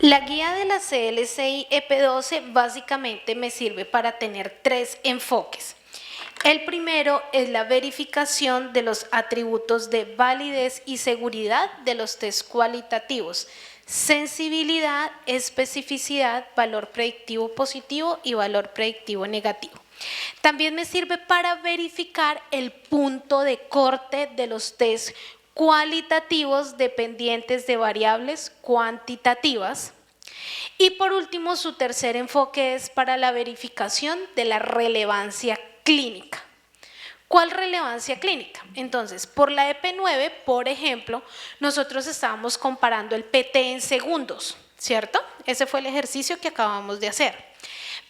La guía de la CLCI EP12 básicamente me sirve para tener tres enfoques. El primero es la verificación de los atributos de validez y seguridad de los test cualitativos: sensibilidad, especificidad, valor predictivo positivo y valor predictivo negativo. También me sirve para verificar el punto de corte de los test cualitativos dependientes de variables cuantitativas. Y por último, su tercer enfoque es para la verificación de la relevancia clínica. ¿Cuál relevancia clínica? Entonces, por la EP9, por ejemplo, nosotros estábamos comparando el PT en segundos, ¿cierto? Ese fue el ejercicio que acabamos de hacer.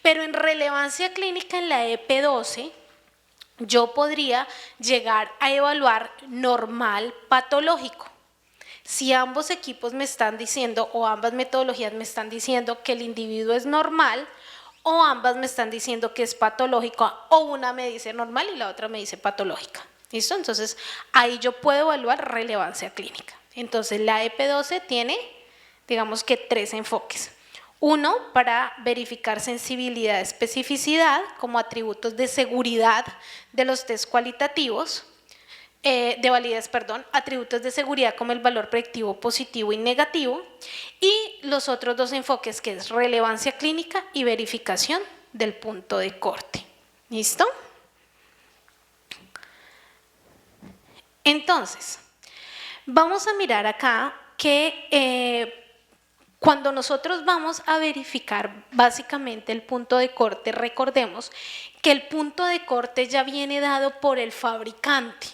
Pero en relevancia clínica en la EP12, yo podría llegar a evaluar normal patológico. Si ambos equipos me están diciendo, o ambas metodologías me están diciendo que el individuo es normal, o ambas me están diciendo que es patológico, o una me dice normal y la otra me dice patológica. ¿Listo? Entonces, ahí yo puedo evaluar relevancia clínica. Entonces, la EP12 tiene, digamos que, tres enfoques. Uno, para verificar sensibilidad, especificidad como atributos de seguridad de los test cualitativos, de validez, perdón, atributos de seguridad como el valor predictivo positivo y negativo, y los otros dos enfoques, que es relevancia clínica y verificación del punto de corte. ¿Listo? Entonces, vamos a mirar acá que cuando nosotros vamos a verificar básicamente el punto de corte, recordemos que el punto de corte ya viene dado por el fabricante,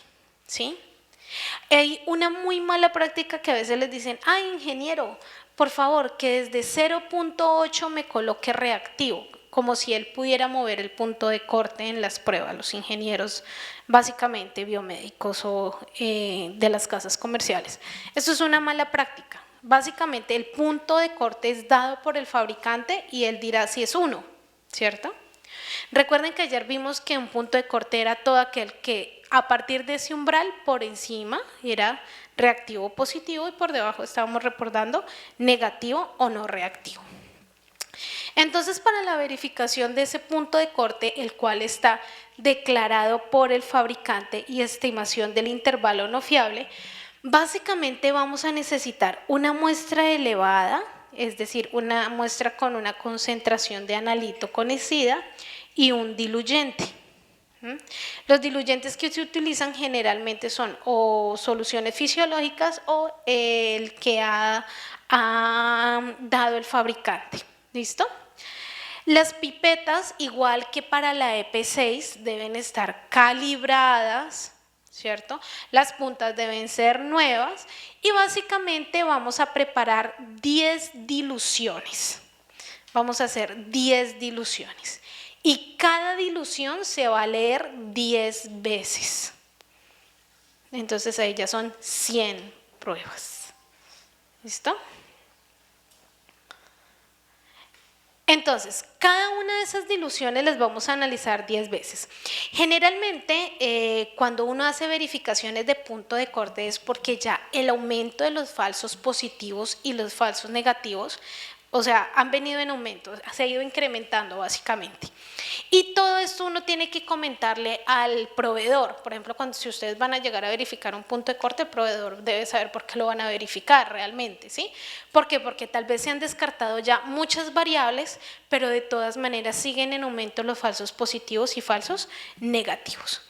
¿sí? Hay una muy mala práctica que a veces les dicen: ay, ingeniero, por favor, que desde 0.8 me coloque reactivo, como si él pudiera mover el punto de corte en las pruebas, los ingenieros básicamente biomédicos o de las casas comerciales. Eso es una mala práctica. Básicamente el punto de corte es dado por el fabricante y él dirá si es 1, ¿cierto? Recuerden que ayer vimos que un punto de corte era todo aquel que a partir de ese umbral por encima era reactivo positivo y por debajo estábamos reportando negativo o no reactivo. Entonces, para la verificación de ese punto de corte, el cual está declarado por el fabricante, y estimación del intervalo no fiable, básicamente vamos a necesitar una muestra elevada, es decir, una muestra con una concentración de analito conocida, y un diluyente. Los diluyentes que se utilizan generalmente son o soluciones fisiológicas o el que ha dado el fabricante. ¿Listo? Las pipetas, igual que para la EP6, deben estar calibradas, ¿cierto? Las puntas deben ser nuevas y básicamente vamos a preparar 10 diluciones. Vamos a hacer 10 diluciones y cada dilución se va a leer 10 veces. Entonces ahí ya son 100 pruebas. ¿Listo? Entonces, cada una de esas diluciones las vamos a analizar 10 veces. Generalmente, cuando uno hace verificaciones de punto de corte es porque ya el aumento de los falsos positivos y los falsos negativos, o sea, han venido en aumento, se ha ido incrementando básicamente. Y todo esto uno tiene que comentarle al proveedor. Por ejemplo, si ustedes van a llegar a verificar un punto de corte, el proveedor debe saber por qué lo van a verificar realmente, ¿sí? ¿Por qué? Porque tal vez se han descartado ya muchas variables, pero de todas maneras siguen en aumento los falsos positivos y falsos negativos.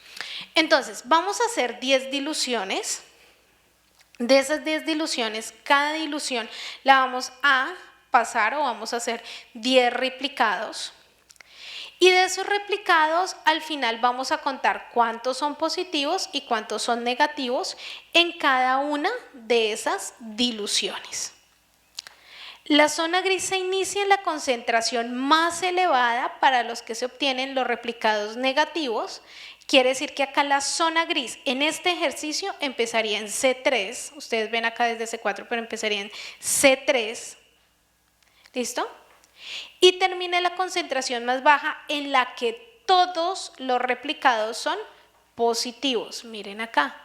Entonces, vamos a hacer 10 diluciones. De esas 10 diluciones, cada dilución la vamos a pasar o vamos a hacer 10 replicados. Y de esos replicados, al final vamos a contar cuántos son positivos y cuántos son negativos en cada una de esas diluciones. La zona gris se inicia en la concentración más elevada para los que se obtienen los replicados negativos. Quiere decir que acá la zona gris en este ejercicio empezaría en C3. Ustedes ven acá desde C4, pero empezaría en C3. ¿Listo? Y termina la concentración más baja en la que todos los replicados son positivos. Miren acá,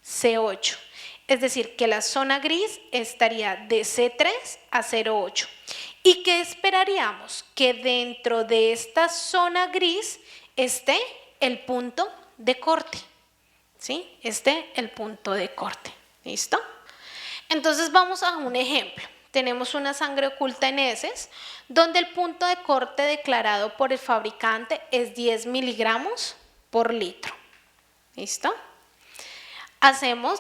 C8. Es decir, que la zona gris estaría de C3 a 0,8. ¿Y qué esperaríamos? Que dentro de esta zona gris esté el punto de corte. ¿Sí? El punto de corte. ¿Listo? Entonces vamos a un ejemplo. Tenemos una sangre oculta en heces, donde el punto de corte declarado por el fabricante es 10 miligramos por litro. ¿Listo?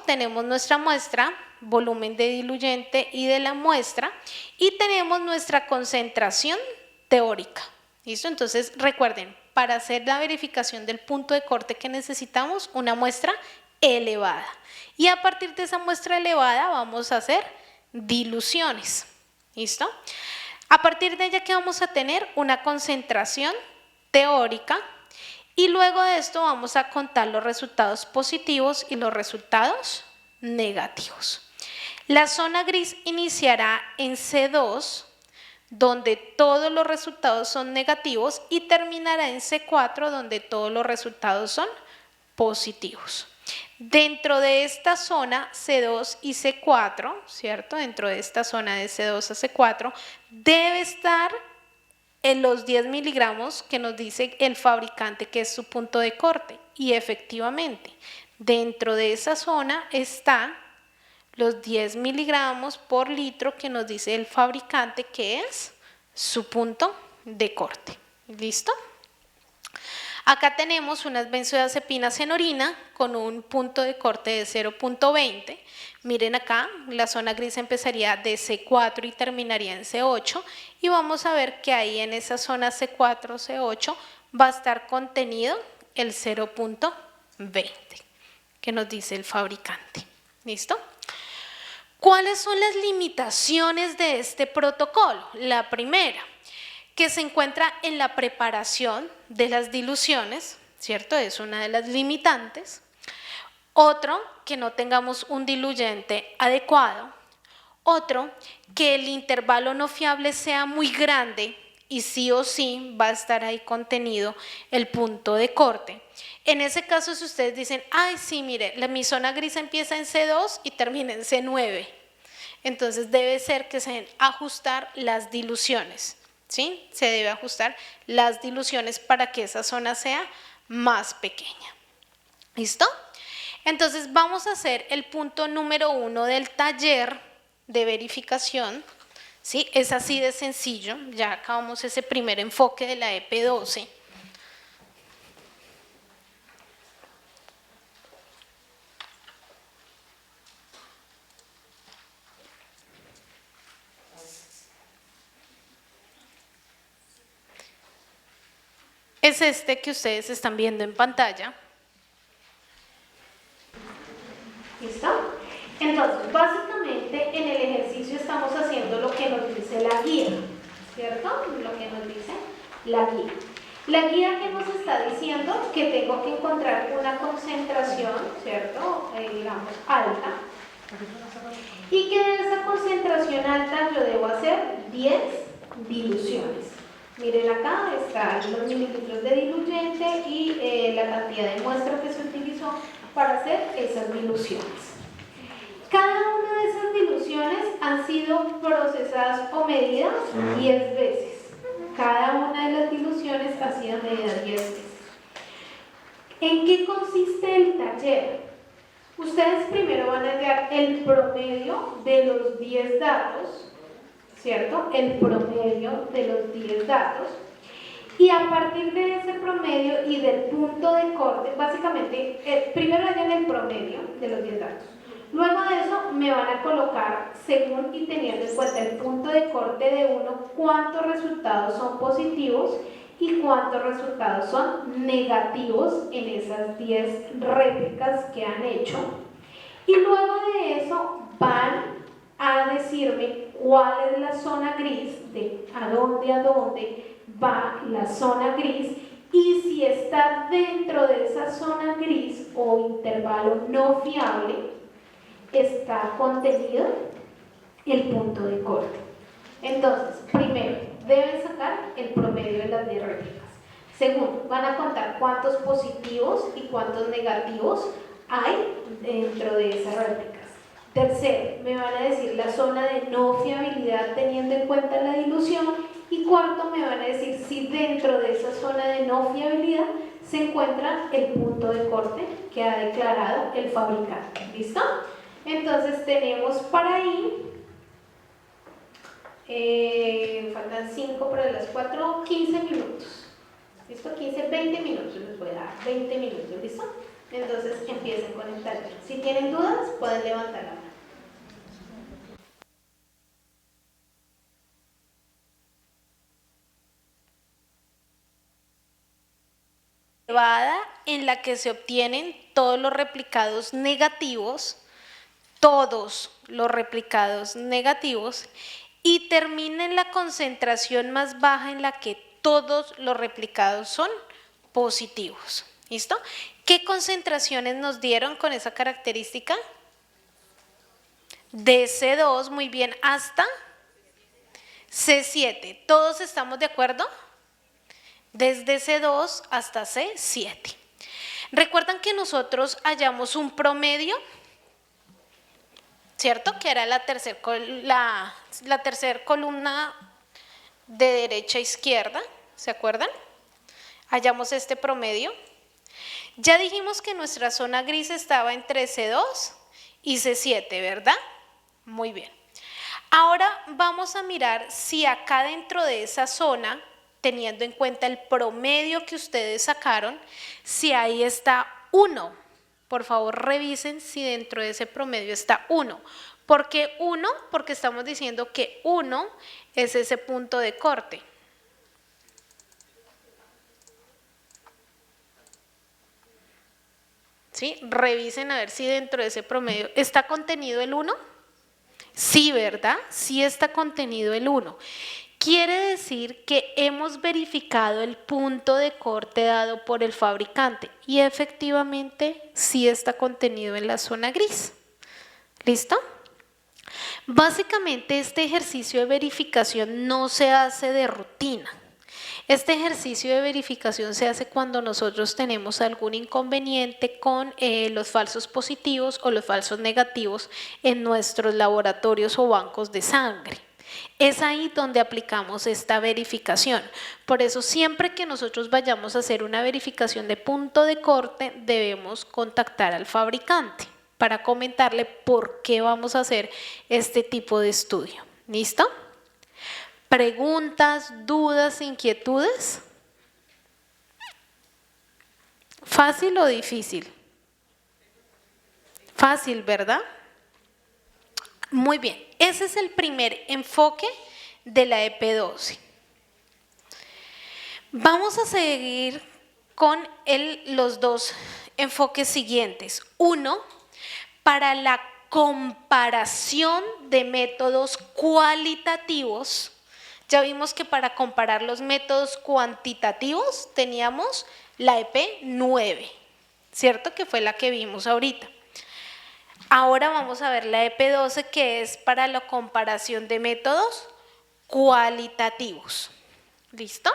Tenemos nuestra muestra, volumen de diluyente y de la muestra, y tenemos nuestra concentración teórica. ¿Listo? Entonces recuerden, para hacer la verificación del punto de corte que necesitamos, una muestra elevada. Y a partir de esa muestra elevada vamos a hacer diluciones. ¿Listo? A partir de ella, ¿qué vamos a tener? Una concentración teórica. Y luego de esto vamos a contar los resultados positivos y los resultados negativos. La zona gris iniciará en C2, donde todos los resultados son negativos, y terminará en C4, donde todos los resultados son positivos. Dentro de esta zona C2 y C4, ¿cierto? Dentro de esta zona de C2 a C4 debe estar en los 10 miligramos que nos dice el fabricante que es su punto de corte. Y efectivamente, dentro de esa zona está los 10 miligramos por litro que nos dice el fabricante que es su punto de corte. ¿Listo? Acá tenemos unas benzodiazepinas en orina con un punto de corte de 0,20. Miren acá, la zona gris empezaría de C4 y terminaría en C8. Y vamos a ver que ahí en esa zona C4, C8 va a estar contenido el 0,20 que nos dice el fabricante. ¿Listo? ¿Cuáles son las limitaciones de este protocolo? La primera, que se encuentra en la preparación de las diluciones, ¿cierto? Es una de las limitantes. Otro, que no tengamos un diluyente adecuado. Otro, que el intervalo no fiable sea muy grande y sí o sí va a estar ahí contenido el punto de corte. En ese caso, si ustedes dicen, ay, sí, mire, mi zona gris empieza en C2 y termina en C9. Entonces debe ser que se deben ajustar las diluciones. ¿Sí? Se debe ajustar las diluciones para que esa zona sea más pequeña. ¿Listo? Entonces vamos a hacer el punto número 1 del taller de verificación. ¿Sí? Es así de sencillo. Ya acabamos ese primer enfoque de la EP12. Es este que ustedes están viendo en pantalla. ¿Listo? Entonces, básicamente en el ejercicio estamos haciendo lo que nos dice la guía, ¿cierto? Lo que nos dice la guía. La guía que nos está diciendo que tengo que encontrar una concentración, ¿cierto? Digamos, alta. Y que de esa concentración alta yo debo hacer 10 diluciones. Miren acá están los mililitros de diluyente y la cantidad de muestra que se utilizó para hacer esas diluciones. Cada una de esas diluciones han sido procesadas o medidas 10 veces. Cada una de las diluciones ha sido medida 10 veces. ¿En qué consiste el taller? Ustedes primero van a hallar el promedio de los 10 datos, ¿cierto? El promedio de los 10 datos. Y a partir de ese promedio y del punto de corte, básicamente, primero hallan el promedio de los 10 datos. Luego de eso me van a colocar, según y teniendo en cuenta el punto de corte de uno, cuántos resultados son positivos y cuántos resultados son negativos en esas 10 réplicas que han hecho. Y luego de eso van a decirme cuál es la zona gris, de a dónde va la zona gris, y si está dentro de esa zona gris o intervalo no fiable, está contenido el punto de corte. Entonces, primero, deben sacar el promedio de las 10 réplicas. Segundo, van a contar cuántos positivos y cuántos negativos hay dentro de esas réplicas. Tercero, me van a decir la zona de no fiabilidad teniendo en cuenta la dilución. Y cuarto, me van a decir si dentro de esa zona de no fiabilidad se encuentra el punto de corte que ha declarado el fabricante. ¿Listo? Entonces tenemos para ahí, faltan 5 para las 4, 15 minutos. ¿Listo? 15, 20 minutos les voy a dar, 20 minutos, ¿listo? Entonces empiecen con el taller. Si tienen dudas, pueden levantar la mano. En la que se obtienen todos los replicados negativos, y termina en la concentración más baja en la que todos los replicados son positivos. ¿Listo? ¿Qué concentraciones nos dieron con esa característica? De C2, muy bien, hasta C7. ¿Todos estamos de acuerdo? Desde C2 hasta C7. ¿Recuerdan que nosotros hallamos un promedio? ¿Cierto? Que era la tercera columna de derecha a izquierda. ¿Se acuerdan? Hallamos este promedio. Ya dijimos que nuestra zona gris estaba entre C2 y C7, ¿verdad? Muy bien. Ahora vamos a mirar si acá dentro de esa zona, teniendo en cuenta el promedio que ustedes sacaron, si ahí está 1. Por favor, revisen si dentro de ese promedio está 1. ¿Por qué 1? Porque estamos diciendo que 1 es ese punto de corte. ¿Sí? Revisen a ver si dentro de ese promedio está contenido el 1. Sí, ¿verdad? Sí está contenido el 1. Quiere decir que hemos verificado el punto de corte dado por el fabricante y efectivamente sí está contenido en la zona gris. ¿Listo? Básicamente este ejercicio de verificación no se hace de rutina. Este ejercicio de verificación se hace cuando nosotros tenemos algún inconveniente con los falsos positivos o los falsos negativos en nuestros laboratorios o bancos de sangre. Es ahí donde aplicamos esta verificación. Por eso siempre que nosotros vayamos a hacer una verificación de punto de corte, debemos contactar al fabricante para comentarle por qué vamos a hacer este tipo de estudio. ¿Listo? ¿Preguntas, dudas, inquietudes? ¿Fácil o difícil? Fácil, ¿verdad? Muy bien, ese es el primer enfoque de la EP12. Vamos a seguir con los dos enfoques siguientes. Uno, para la comparación de métodos cualitativos. Ya vimos que para comparar los métodos cuantitativos teníamos la EP9, ¿cierto? Que fue la que vimos ahorita. Ahora vamos a ver la EP12, que es para la comparación de métodos cualitativos. ¿Listo?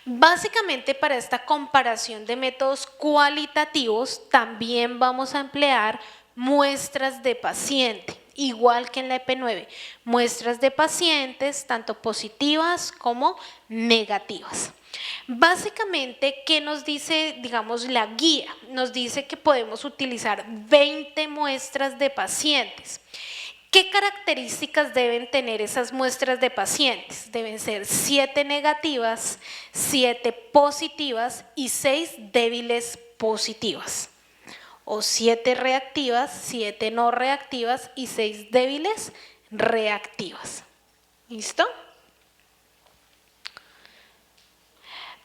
Básicamente para esta comparación de métodos cualitativos también vamos a emplear muestras de paciente, igual que en la EP9, muestras de pacientes tanto positivas como negativas. Básicamente, ¿qué nos dice, digamos, la guía? Nos dice que podemos utilizar 20 muestras de pacientes. ¿Qué características deben tener esas muestras de pacientes? Deben ser 7 negativas, 7 positivas y 6 débiles positivas. O 7 reactivas, 7 no reactivas y 6 débiles reactivas. ¿Listo?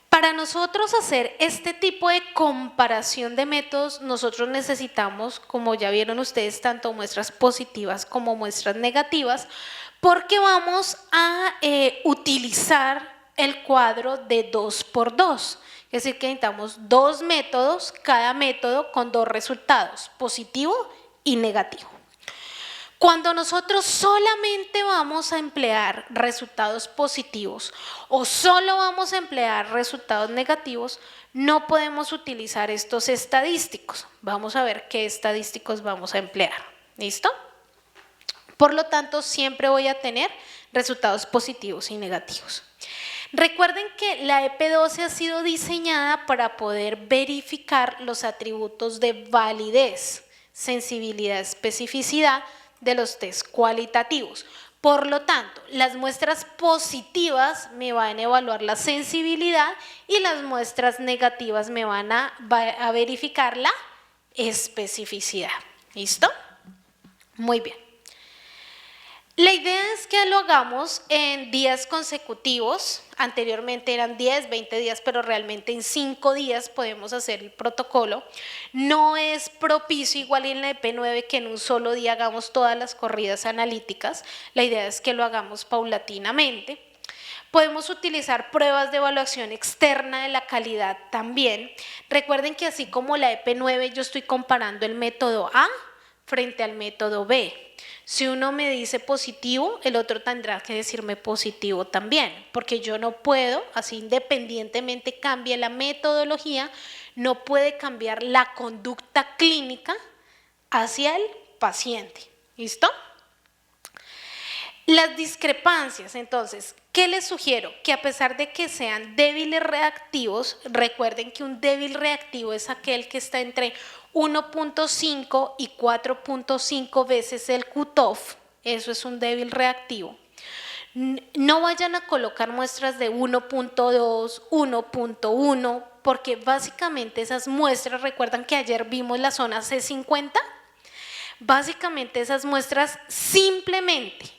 Para nosotros hacer este tipo de comparación de métodos, nosotros necesitamos, como ya vieron ustedes, tanto muestras positivas como muestras negativas, porque vamos a utilizar el cuadro de 2×2. Es decir, que necesitamos 2 métodos, cada método con 2 resultados, positivo y negativo. Cuando nosotros solamente vamos a emplear resultados positivos o solo vamos a emplear resultados negativos, no podemos utilizar estos estadísticos. Vamos a ver qué estadísticos vamos a emplear. ¿Listo? Por lo tanto, siempre voy a tener resultados positivos y negativos. Recuerden que la EP12 ha sido diseñada para poder verificar los atributos de validez, sensibilidad, especificidad de los test cualitativos. Por lo tanto, las muestras positivas me van a evaluar la sensibilidad y las muestras negativas me van a verificar la especificidad. ¿Listo? Muy bien. La idea es que lo hagamos en días consecutivos. Anteriormente eran 10, 20 días, pero realmente en 5 días podemos hacer el protocolo. No es propicio, igual en la EP9, que en un solo día hagamos todas las corridas analíticas. La idea es que lo hagamos paulatinamente. Podemos utilizar pruebas de evaluación externa de la calidad también. Recuerden que así como la EP9, yo estoy comparando el método A frente al método B. Si uno me dice positivo, el otro tendrá que decirme positivo también, porque yo no puedo, así independientemente cambie la metodología, no puede cambiar la conducta clínica hacia el paciente. ¿Listo? Las discrepancias, entonces, ¿qué les sugiero? Que a pesar de que sean débiles reactivos, recuerden que un débil reactivo es aquel que está entre 1.5 y 4.5 veces el cutoff, eso es un débil reactivo. No vayan a colocar muestras de 1.2, 1.1, porque básicamente esas muestras, recuerdan que ayer vimos la zona C50, básicamente esas muestras simplemente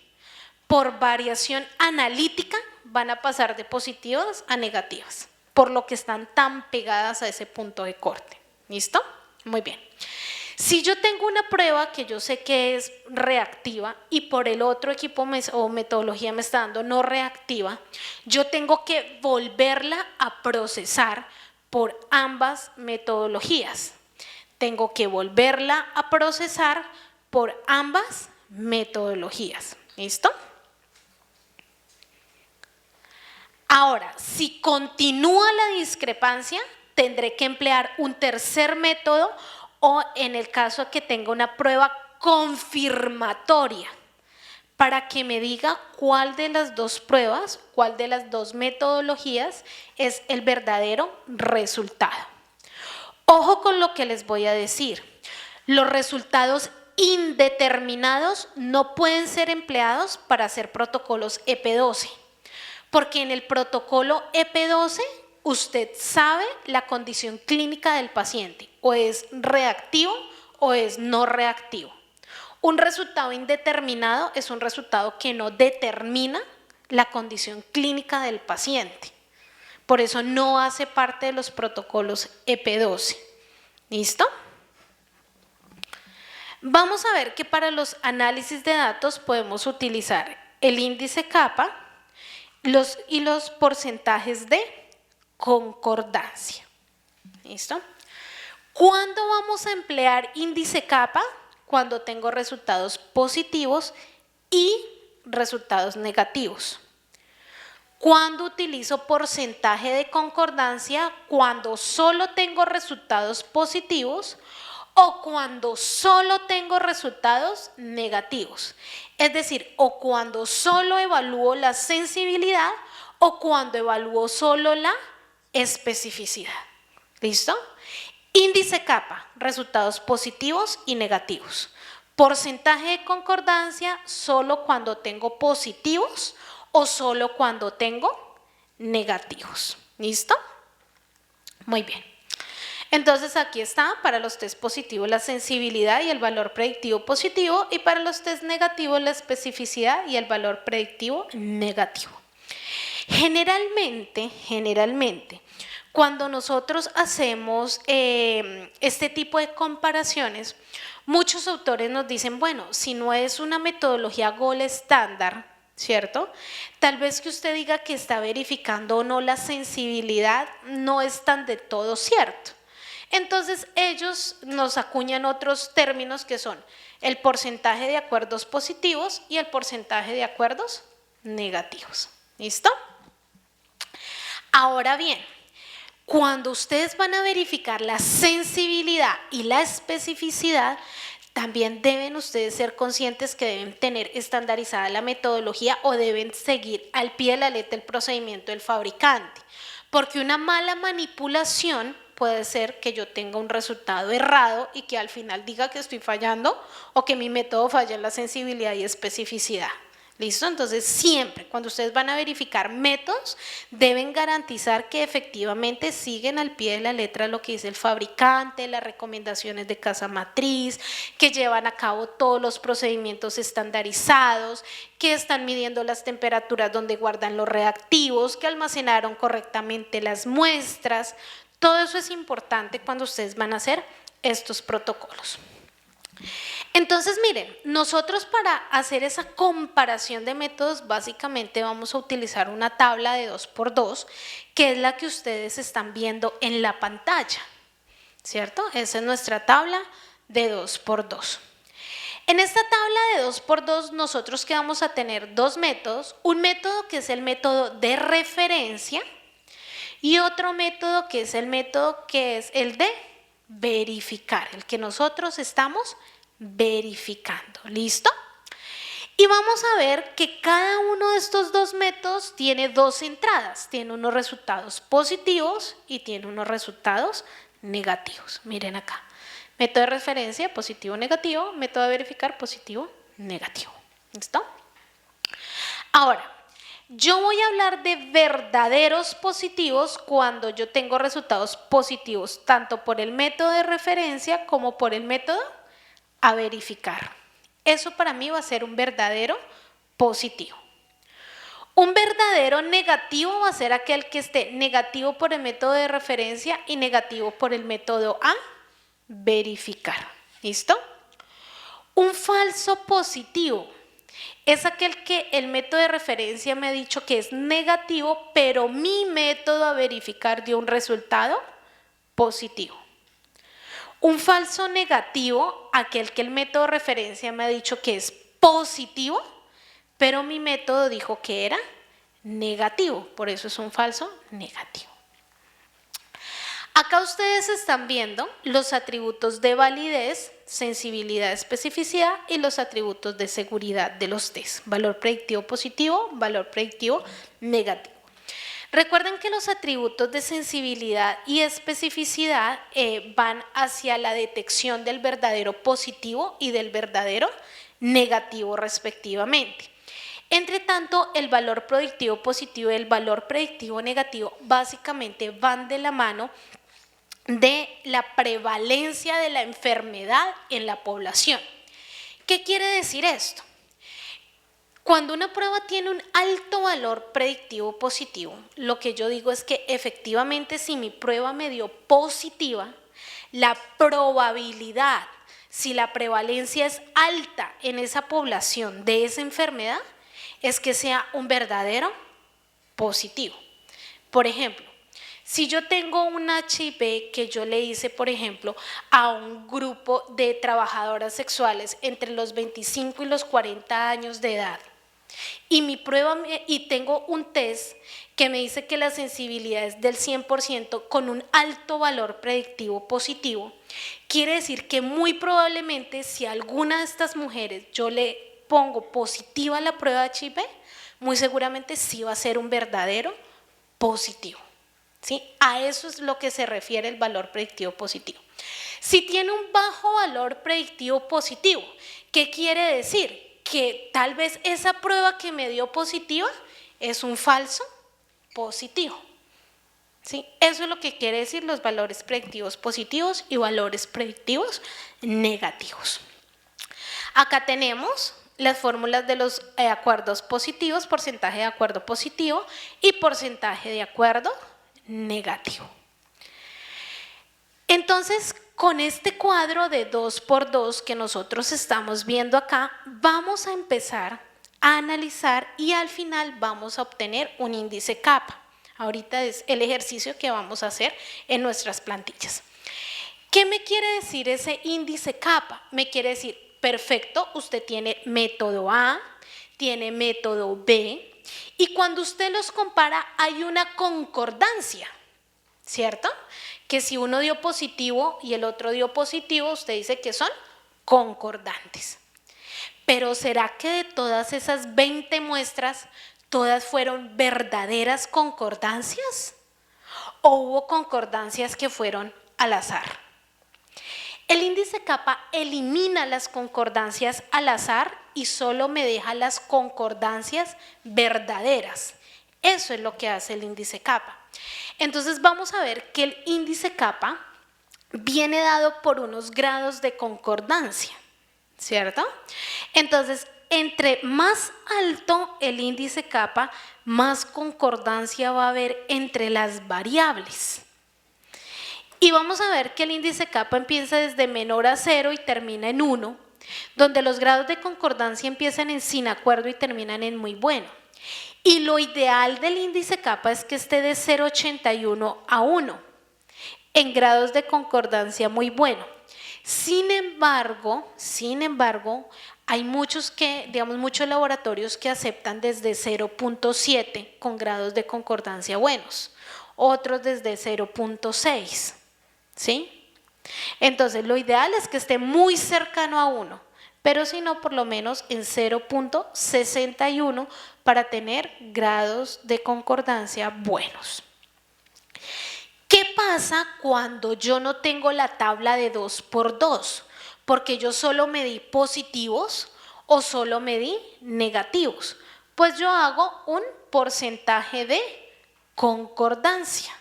por variación analítica van a pasar de positivas a negativas, por lo que están tan pegadas a ese punto de corte. ¿Listo? Muy bien. Si yo tengo una prueba que yo sé que es reactiva y por el otro equipo o metodología me está dando no reactiva, yo tengo que volverla a procesar por ambas metodologías. Tengo que volverla a procesar por ambas metodologías. ¿Listo? Ahora, si continúa la discrepancia, tendré que emplear un tercer método o en el caso de que tenga una prueba confirmatoria para que me diga cuál de las dos pruebas, cuál de las dos metodologías es el verdadero resultado. Ojo con lo que les voy a decir. Los resultados indeterminados no pueden ser empleados para hacer protocolos EP12. Porque en el protocolo EP12 usted sabe la condición clínica del paciente, o es reactivo o es no reactivo. Un resultado indeterminado es un resultado que no determina la condición clínica del paciente. Por eso no hace parte de los protocolos EP12. ¿Listo? Vamos a ver que para los análisis de datos podemos utilizar el índice kappa y los porcentajes de concordancia. ¿Listo? ¿Cuándo vamos a emplear índice kappa? Cuando tengo resultados positivos y resultados negativos. ¿Cuándo utilizo porcentaje de concordancia? Cuando solo tengo resultados positivos o cuando solo tengo resultados negativos. Es decir, o cuando solo evalúo la sensibilidad o cuando evalúo solo la especificidad. ¿Listo? Índice kappa, resultados positivos y negativos. Porcentaje de concordancia, solo cuando tengo positivos o solo cuando tengo negativos. ¿Listo? Muy bien. Entonces aquí está para los test positivos la sensibilidad y el valor predictivo positivo y para los test negativos la especificidad y el valor predictivo negativo. Generalmente, cuando nosotros hacemos este tipo de comparaciones, muchos autores nos dicen, bueno, si no es una metodología gold estándar, ¿cierto? Tal vez que usted diga que está verificando o no la sensibilidad, no es tan de todo cierto. Entonces ellos nos acuñan otros términos que son el porcentaje de acuerdos positivos y el porcentaje de acuerdos negativos. ¿Listo? Ahora bien, cuando ustedes van a verificar la sensibilidad y la especificidad, también deben ustedes ser conscientes que deben tener estandarizada la metodología o deben seguir al pie de la letra el procedimiento del fabricante, porque una mala manipulación puede ser que yo tenga un resultado errado y que al final diga que estoy fallando o que mi método falla en la sensibilidad y especificidad. ¿Listo? Entonces siempre cuando ustedes van a verificar métodos deben garantizar que efectivamente siguen al pie de la letra lo que dice el fabricante, las recomendaciones de casa matriz, que llevan a cabo todos los procedimientos estandarizados, que están midiendo las temperaturas donde guardan los reactivos, que almacenaron correctamente las muestras. Todo eso es importante cuando ustedes van a hacer estos protocolos. Entonces, miren, nosotros para hacer esa comparación de métodos, básicamente vamos a utilizar una tabla de 2×2, que es la que ustedes están viendo en la pantalla, ¿cierto? Esa es nuestra tabla de 2×2. En esta tabla de 2×2, nosotros que vamos a tener dos métodos, un método que es el método de referencia y otro método que es el método que es el de verificar, el que nosotros estamos verificando. ¿Listo? Y vamos a ver que cada uno de estos dos métodos tiene dos entradas, tiene unos resultados positivos y tiene unos resultados negativos. Miren acá, método de referencia positivo negativo, método de verificar positivo negativo. ¿Listo? Ahora, yo voy a hablar de verdaderos positivos cuando yo tengo resultados positivos tanto por el método de referencia como por el método a verificar. Eso para mí va a ser un verdadero positivo. Un verdadero negativo va a ser aquel que esté negativo por el método de referencia y negativo por el método a verificar. ¿Listo? Un falso positivo es aquel que el método de referencia me ha dicho que es negativo, pero mi método a verificar dio un resultado positivo. Un falso negativo, aquel que el método de referencia me ha dicho que es positivo, pero mi método dijo que era negativo, por eso es un falso negativo. Acá ustedes están viendo los atributos de validez, sensibilidad, especificidad y los atributos de seguridad de los test. Valor predictivo positivo, valor predictivo negativo. Recuerden que los atributos de sensibilidad y especificidad van hacia la detección del verdadero positivo y del verdadero negativo respectivamente. Entre tanto, el valor predictivo positivo y el valor predictivo negativo básicamente van de la mano de la prevalencia de la enfermedad en la población. ¿Qué quiere decir esto? Cuando una prueba tiene un alto valor predictivo positivo, lo que yo digo es que efectivamente si mi prueba me dio positiva, la probabilidad, si la prevalencia es alta en esa población de esa enfermedad, es que sea un verdadero positivo. Por ejemplo, si yo tengo un HIV que yo le hice, por ejemplo, a un grupo de trabajadoras sexuales entre los 25 y los 40 años de edad, y mi prueba y tengo un test que me dice que la sensibilidad es del 100% con un alto valor predictivo positivo, quiere decir que muy probablemente si a alguna de estas mujeres yo le pongo positiva a la prueba de HIV, muy seguramente sí va a ser un verdadero positivo. ¿Sí? A eso es lo que se refiere el valor predictivo positivo. Si tiene un bajo valor predictivo positivo, ¿qué quiere decir? Que tal vez esa prueba que me dio positiva es un falso positivo. ¿Sí? Eso es lo que quiere decir los valores predictivos positivos y valores predictivos negativos. Acá tenemos las fórmulas de los acuerdos positivos, porcentaje de acuerdo positivo y porcentaje de acuerdo negativo. Entonces, con este cuadro de 2×2 que nosotros estamos viendo acá, vamos a empezar a analizar y al final vamos a obtener un índice kappa. Ahorita es el ejercicio que vamos a hacer en nuestras plantillas. ¿Qué me quiere decir ese índice kappa? Me quiere decir, perfecto, usted tiene método A, tiene método B, y cuando usted los compara hay una concordancia, ¿cierto? Que si uno dio positivo y el otro dio positivo, usted dice que son concordantes. Pero ¿será que de todas esas 20 muestras, todas fueron verdaderas concordancias? ¿O hubo concordancias que fueron al azar? El índice kappa elimina las concordancias al azar y solo me deja las concordancias verdaderas. Eso es lo que hace el índice kappa. Entonces vamos a ver que el índice kappa viene dado por unos grados de concordancia, ¿cierto? Entonces, entre más alto el índice kappa, más concordancia va a haber entre las variables. Y vamos a ver que el índice kappa empieza desde menor a 0 y termina en 1, donde los grados de concordancia empiezan en sin acuerdo y terminan en muy bueno. Y lo ideal del índice kappa es que esté de 0,81 a 1, en grados de concordancia muy bueno. Sin embargo, hay muchos laboratorios que aceptan desde 0,7 con grados de concordancia buenos, otros desde 0,6. ¿Sí? Entonces, lo ideal es que esté muy cercano a 1, pero si no, por lo menos en 0,61 para tener grados de concordancia buenos. ¿Qué pasa cuando yo no tengo la tabla de 2 por 2? Porque yo solo medí positivos o solo medí negativos. Pues yo hago un porcentaje de concordancia.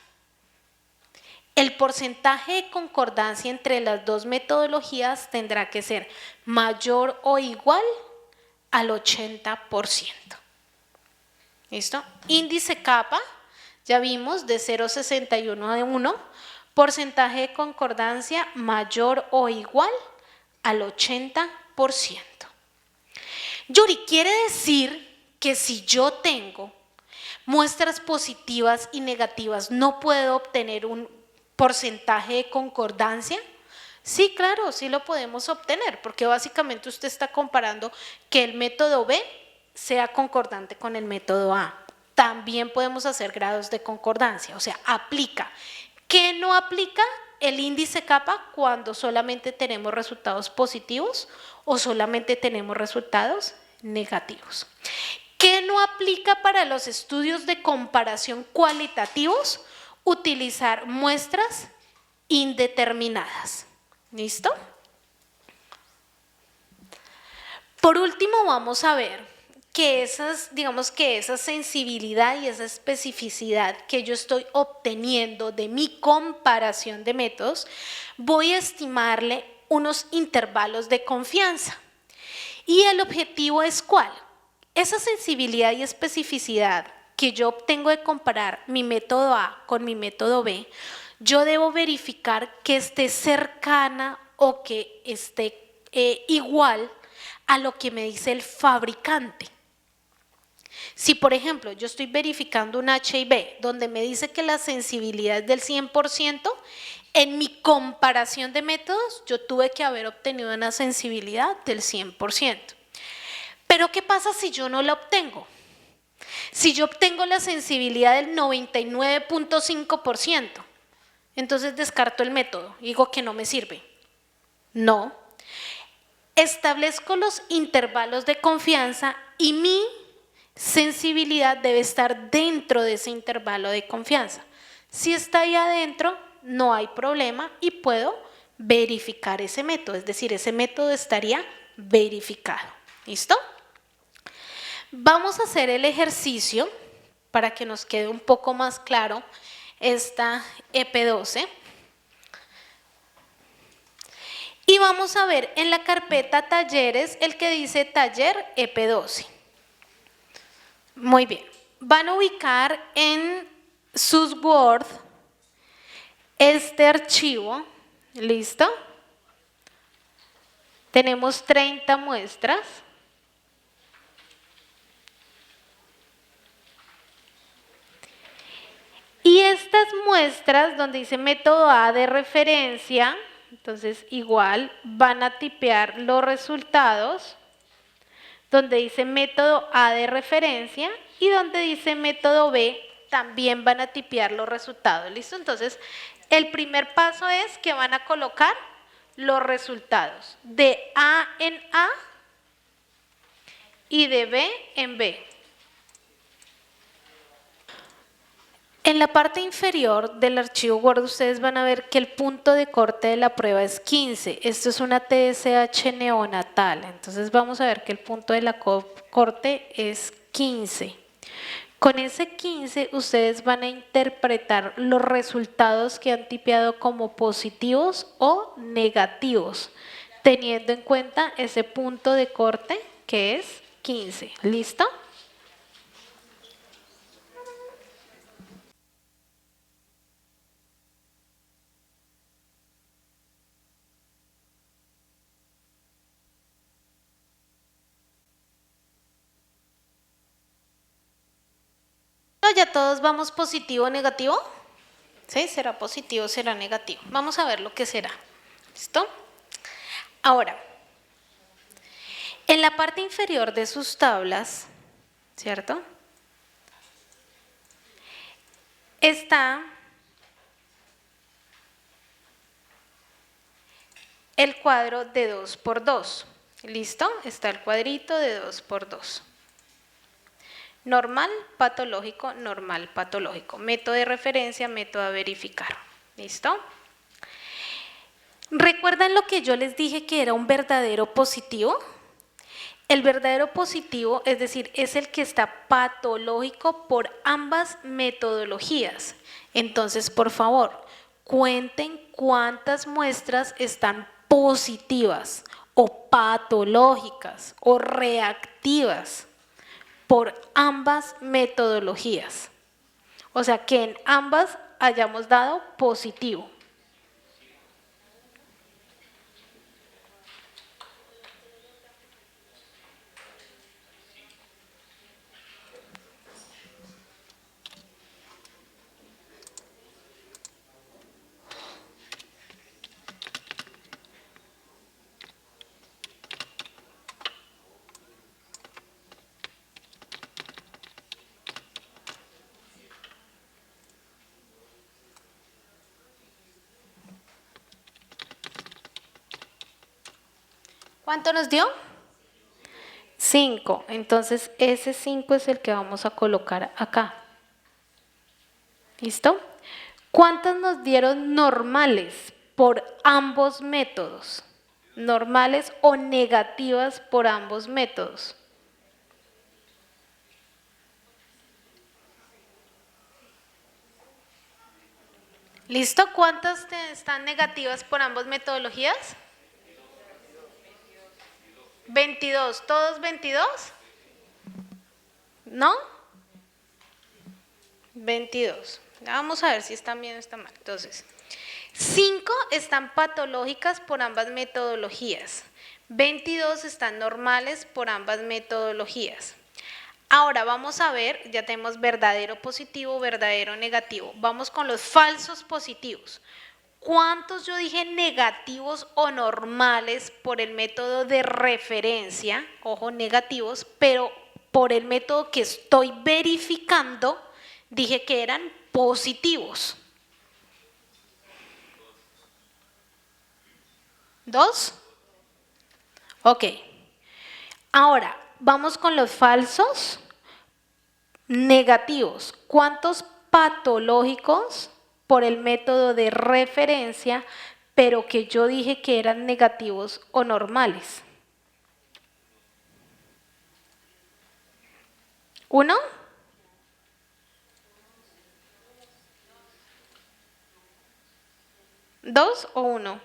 El porcentaje de concordancia entre las dos metodologías tendrá que ser mayor o igual al 80%. ¿Listo? Índice kappa, ya vimos, de 0,61 a 1, porcentaje de concordancia mayor o igual al 80%. Yuri, quiere decir que si yo tengo muestras positivas y negativas, ¿no puedo obtener un porcentaje de concordancia? Sí, claro, sí lo podemos obtener, porque básicamente usted está comparando que el método B sea concordante con el método A. También podemos hacer grados de concordancia, o sea, aplica. ¿Qué no aplica? El índice kappa cuando solamente tenemos resultados positivos o solamente tenemos resultados negativos. ¿Qué no aplica para los estudios de comparación cualitativos? Utilizar muestras indeterminadas. ¿Listo? Por último, vamos a ver que esa sensibilidad y esa especificidad que yo estoy obteniendo de mi comparación de métodos, voy a estimarle unos intervalos de confianza. Y el objetivo es ¿cuál? Esa sensibilidad y especificidad que yo obtengo de comparar mi método A con mi método B, yo debo verificar que esté cercana o que esté igual a lo que me dice el fabricante. Si, por ejemplo, yo estoy verificando un H&B donde me dice que la sensibilidad es del 100%, en mi comparación de métodos yo tuve que haber obtenido una sensibilidad del 100%. Pero ¿qué pasa si yo no la obtengo? Si yo obtengo la sensibilidad del 99.5%, entonces descarto el método, digo que no me sirve. No. Establezco los intervalos de confianza y mi sensibilidad debe estar dentro de ese intervalo de confianza. Si está ahí adentro, no hay problema y puedo verificar ese método, es decir, ese método estaría verificado. ¿Listo? Vamos a hacer el ejercicio para que nos quede un poco más claro esta EP12. Y vamos a ver en la carpeta talleres el que dice taller EP12. Muy bien. Van a ubicar en sus Word este archivo. ¿Listo? Tenemos 30 muestras. Y estas muestras donde dice método A de referencia, Entonces igual van a tipear los resultados donde dice método A de referencia y donde dice método B también van a tipear los resultados. ¿Listo? Entonces el primer paso es que van a colocar los resultados de A en A y de B en B. En la parte inferior del archivo Word ustedes van a ver que el punto de corte de la prueba es 15. Esto es una TSH neonatal. Entonces vamos a ver que el punto de la corte es 15. Con ese 15 ustedes van a interpretar los resultados que han tipeado como positivos o negativos, teniendo en cuenta ese punto de corte que es 15. ¿Listo? ¿Ya todos vamos positivo o negativo? ¿Sí? ¿Será positivo o será negativo? Vamos a ver lo que será. ¿Listo? Ahora, en la parte inferior de sus tablas, ¿cierto? Está el cuadro de 2 por 2. ¿Listo? Está el cuadrito de 2 por 2. Normal, patológico, normal, patológico. Método de referencia, método a verificar. ¿Listo? ¿Recuerdan lo que yo les dije que era un verdadero positivo? El verdadero positivo, es decir, es el que está patológico por ambas metodologías. Entonces, por favor, cuenten cuántas muestras están positivas o patológicas o reactivas por ambas metodologías. O sea, que en ambas hayamos dado positivo. ¿Cuánto nos dio? 5. Entonces ese 5 es el que vamos a colocar acá. ¿Listo? ¿Cuántas nos dieron normales por ambos métodos? Normales o negativas por ambos métodos. ¿Listo? ¿Cuántas están negativas por ambas metodologías? 22. ¿Todos 22? ¿No? 22. Vamos a ver si están bien o están mal. Entonces, 5 están patológicas por ambas metodologías. 22 están normales por ambas metodologías. Ahora vamos a ver, ya tenemos verdadero positivo, verdadero negativo. Vamos con los falsos positivos. ¿Cuántos yo dije negativos o normales por el método de referencia? Ojo, negativos, pero por el método que estoy verificando, dije que eran positivos. ¿2? Ok. Ahora, vamos con los falsos negativos. ¿Cuántos patológicos por el método de referencia, pero que yo dije que eran negativos o normales? ¿1? ¿2 o 1?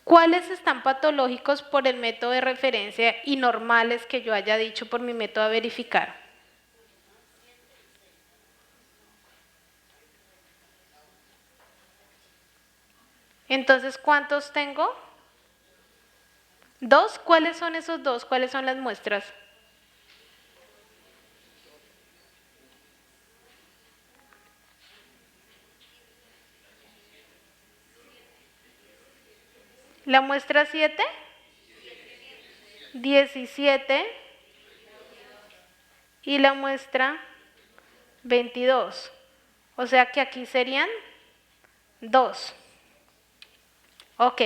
¿Cuáles están patológicos por el método de referencia y normales que yo haya dicho por mi método a verificar? Entonces, ¿cuántos tengo? 2. ¿Cuáles son esos 2? ¿Cuáles son las muestras? La muestra 7, 17 y la muestra 22. O sea que aquí serían 2. Ok.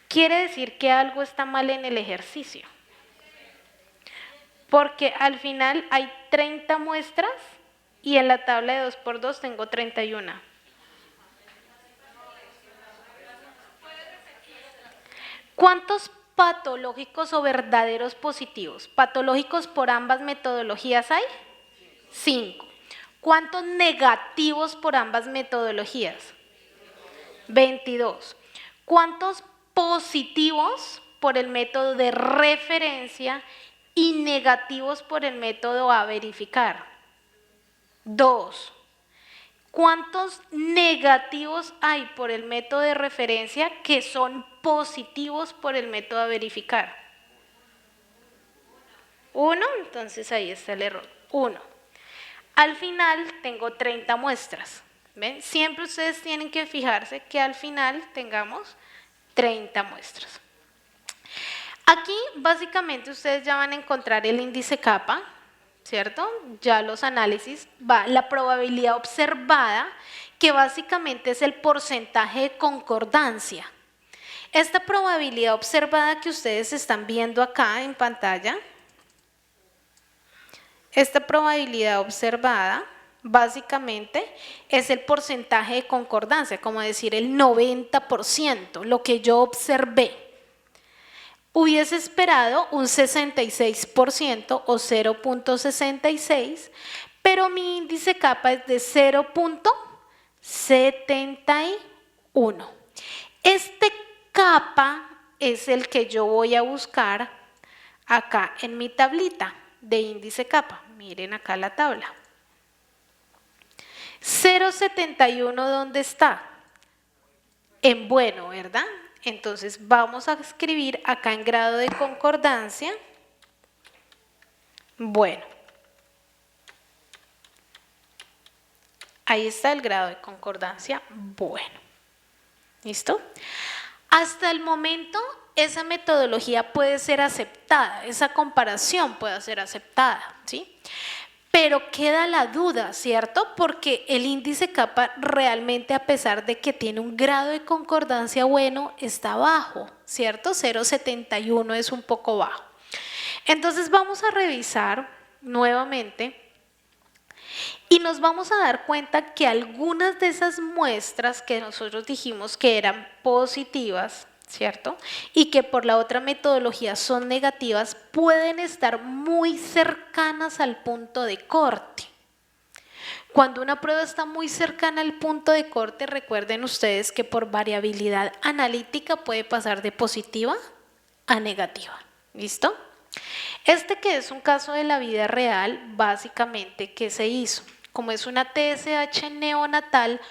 Quiere decir que algo está mal en el ejercicio. Porque al final hay 30 muestras y en la tabla de 2 por 2 tengo 31. ¿Cuántos patológicos o verdaderos positivos? ¿Patológicos por ambas metodologías hay? 5. ¿Cuántos negativos por ambas metodologías? 22. ¿Cuántos positivos por el método de referencia y negativos por el método a verificar? 2. ¿Cuántos negativos hay por el método de referencia que son positivos por el método a verificar? 1, entonces ahí está el error. 1. Al final tengo 30 muestras. ¿Ven? Siempre ustedes tienen que fijarse que al final tengamos 30 muestras. Aquí básicamente ustedes ya van a encontrar el índice kappa, ¿cierto? Ya los análisis, va la probabilidad observada, que básicamente es el porcentaje de concordancia. Esta probabilidad observada que ustedes están viendo acá en pantalla, esta probabilidad observada básicamente es el porcentaje de concordancia, como decir el 90%, lo que yo observé. Hubiese esperado un 66% o 0.66, pero mi índice kappa es de 0.71. Este kappa es el que yo voy a buscar acá en mi tablita de índice kappa. Miren acá la tabla. 0.71, ¿dónde está? En bueno, ¿verdad? Entonces vamos a escribir acá en grado de concordancia, bueno. Ahí está el grado de concordancia, bueno. ¿Listo? Hasta el momento esa metodología puede ser aceptada, esa comparación puede ser aceptada, ¿sí? Pero queda la duda, ¿cierto? Porque el índice kappa realmente, a pesar de que tiene un grado de concordancia bueno, está bajo, ¿cierto? 0.71 es un poco bajo. Entonces vamos a revisar nuevamente y nos vamos a dar cuenta que algunas de esas muestras que nosotros dijimos que eran positivas, ¿cierto? Y que por la otra metodología son negativas, pueden estar muy cercanas al punto de corte. Cuando una prueba está muy cercana al punto de corte, recuerden ustedes que por variabilidad analítica puede pasar de positiva a negativa. ¿Listo? Este que es un caso de la vida real, básicamente, ¿qué se hizo? Como es una TSH neonatal,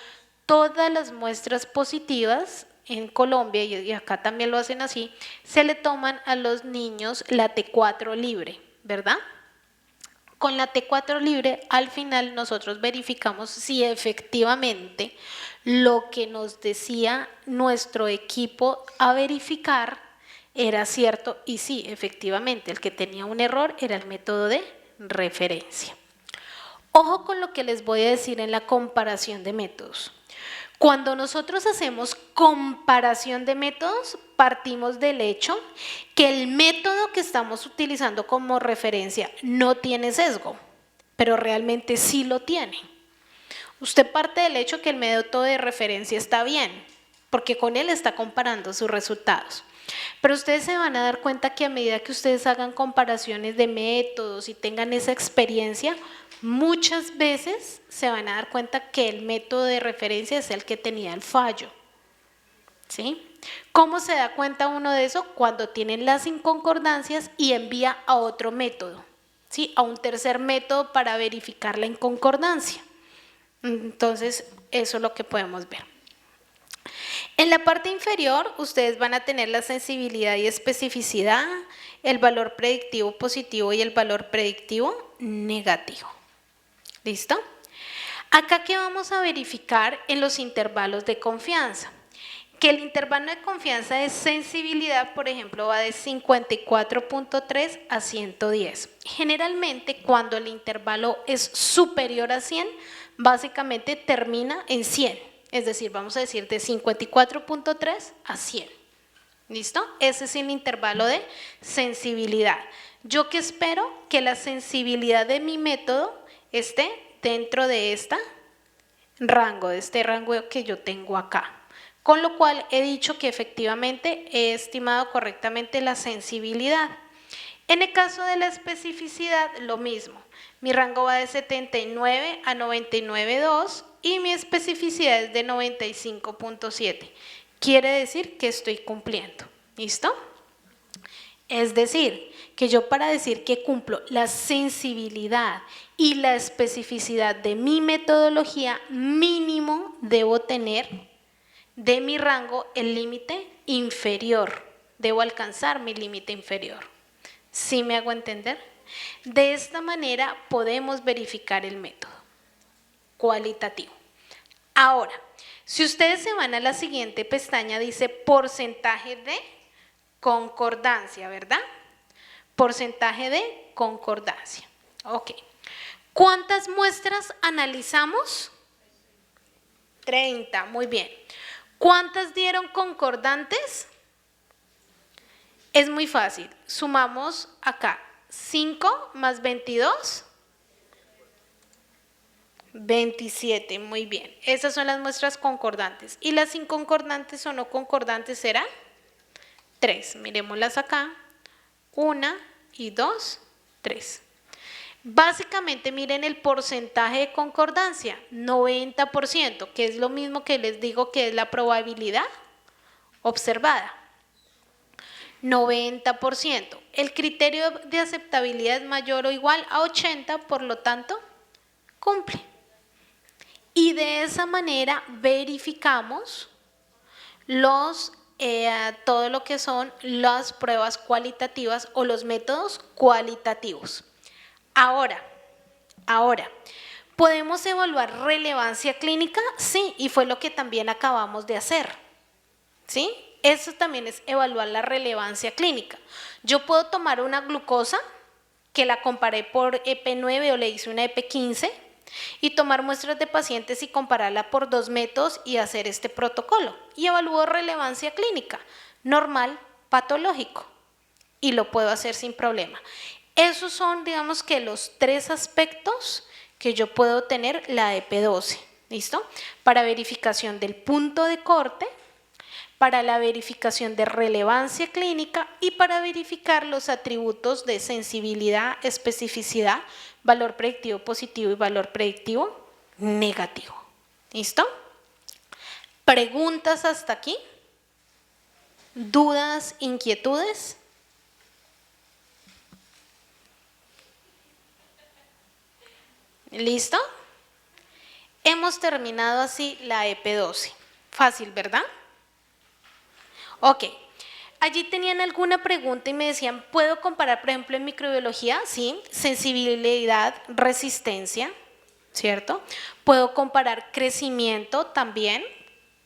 todas las muestras positivas en Colombia, y acá también lo hacen así, se le toman a los niños la T4 libre, ¿verdad? Con la T4 libre, al final nosotros verificamos si efectivamente lo que nos decía nuestro equipo a verificar era cierto, y sí, efectivamente, el que tenía un error era el método de referencia. Ojo con lo que les voy a decir en la comparación de métodos. Cuando nosotros hacemos comparación de métodos, partimos del hecho que el método que estamos utilizando como referencia no tiene sesgo, pero realmente sí lo tiene. Usted parte del hecho que el método de referencia está bien, porque con él está comparando sus resultados. Pero ustedes se van a dar cuenta que a medida que ustedes hagan comparaciones de métodos y tengan esa experiencia, muchas veces se van a dar cuenta que el método de referencia es el que tenía el fallo. ¿Sí? ¿Cómo se da cuenta uno de eso? Cuando tienen las inconcordancias y envía a otro método, ¿sí? A un tercer método para verificar la inconcordancia. Entonces, eso es lo que podemos ver. En la parte inferior, ustedes van a tener la sensibilidad y especificidad, el valor predictivo positivo y el valor predictivo negativo. ¿Listo? Acá, ¿qué vamos a verificar en los intervalos de confianza? Que el intervalo de confianza de sensibilidad, por ejemplo, va de 54.3 a 110. Generalmente, cuando el intervalo es superior a 100, básicamente termina en 100. Es decir, vamos a decir de 54.3 a 100. ¿Listo? Ese es el intervalo de sensibilidad. Yo que espero que la sensibilidad de mi método esté dentro de este rango que yo tengo acá. Con lo cual he dicho que efectivamente he estimado correctamente la sensibilidad. En el caso de la especificidad, lo mismo. Mi rango va de 79 a 99.2 y mi especificidad es de 95.7. Quiere decir que estoy cumpliendo. ¿Listo? Es decir, que yo para decir que cumplo la sensibilidad y la especificidad de mi metodología, mínimo debo tener de mi rango el límite inferior. Debo alcanzar mi límite inferior. ¿Sí me hago entender? De esta manera podemos verificar el método cualitativo. Ahora, si ustedes se van a la siguiente pestaña, dice porcentaje de concordancia, ¿verdad? Porcentaje de concordancia. Ok. ¿Cuántas muestras analizamos? 30, muy bien. ¿Cuántas dieron concordantes? Es muy fácil. Sumamos acá 5 más 22. 27, muy bien. Esas son las muestras concordantes. ¿Y las inconcordantes o no concordantes serán? 3. Miremoslas acá. 1 y 2, 3. Básicamente miren el porcentaje de concordancia, 90%, que es lo mismo que les digo que es la probabilidad observada. 90%. El criterio de aceptabilidad es mayor o igual a 80, por lo tanto, cumple. Y de esa manera verificamos todo lo que son las pruebas cualitativas o los métodos cualitativos. Ahora, ¿podemos evaluar relevancia clínica? Sí, y fue lo que también acabamos de hacer. ¿Sí? Eso también es evaluar la relevancia clínica. Yo puedo tomar una glucosa que la comparé por EP9 o le hice una EP15 y tomar muestras de pacientes y compararla por 2 métodos y hacer este protocolo. Y evalúo relevancia clínica, normal, patológico. Y lo puedo hacer sin problema. Esos son, digamos que los 3 aspectos que yo puedo tener la EP12, ¿listo? Para verificación del punto de corte, para la verificación de relevancia clínica y para verificar los atributos de sensibilidad, especificidad, valor predictivo positivo y valor predictivo negativo. ¿Listo? ¿Preguntas hasta aquí? ¿Dudas, inquietudes? ¿Listo? Hemos terminado así la EP12. Fácil, ¿verdad? Ok. Allí tenían alguna pregunta y me decían, ¿puedo comparar, por ejemplo, en microbiología? Sí, sensibilidad, resistencia, ¿cierto? Puedo comparar crecimiento también,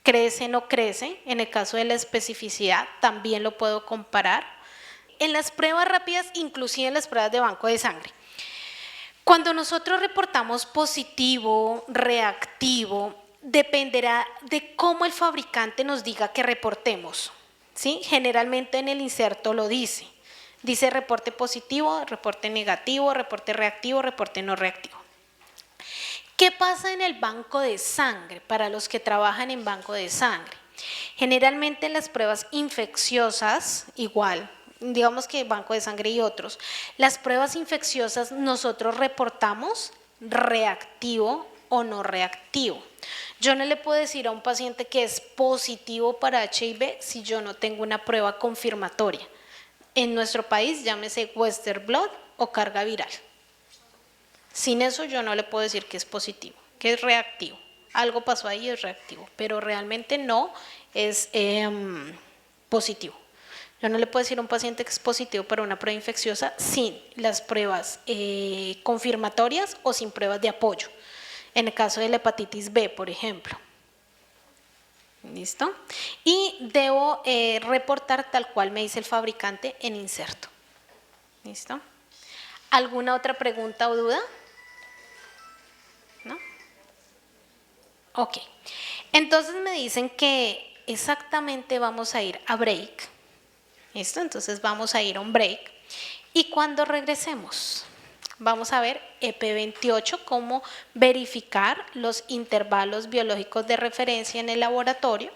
crece, no crece. En el caso de la especificidad, también lo puedo comparar. En las pruebas rápidas, inclusive en las pruebas de banco de sangre. Cuando nosotros reportamos positivo, reactivo, dependerá de cómo el fabricante nos diga que reportemos. ¿Sí? Generalmente en el inserto lo dice. Dice reporte positivo, reporte negativo, reporte reactivo, reporte no reactivo. ¿Qué pasa en el banco de sangre para los que trabajan en banco de sangre? Generalmente en las pruebas infecciosas, igual, digamos que banco de sangre y otros, las pruebas infecciosas nosotros reportamos reactivo o no reactivo. Yo no le puedo decir a un paciente que es positivo para HIV si yo no tengo una prueba confirmatoria. En nuestro país, llámese Western blot o carga viral. Sin eso yo no le puedo decir que es positivo, que es reactivo. Algo pasó ahí, es reactivo, pero realmente no es positivo. Yo no le puedo decir a un paciente que es positivo para una prueba infecciosa sin las pruebas confirmatorias o sin pruebas de apoyo. en el caso de la hepatitis B, por ejemplo. ¿Listo? Y debo reportar tal cual me dice el fabricante en inserto. ¿Listo? ¿Alguna otra pregunta o duda? ¿No? Ok. Entonces me dicen que exactamente vamos a ir a break. ¿Listo? Entonces vamos a ir a un break. Y cuando regresemos, vamos a ver EP28, cómo verificar los intervalos biológicos de referencia en el laboratorio.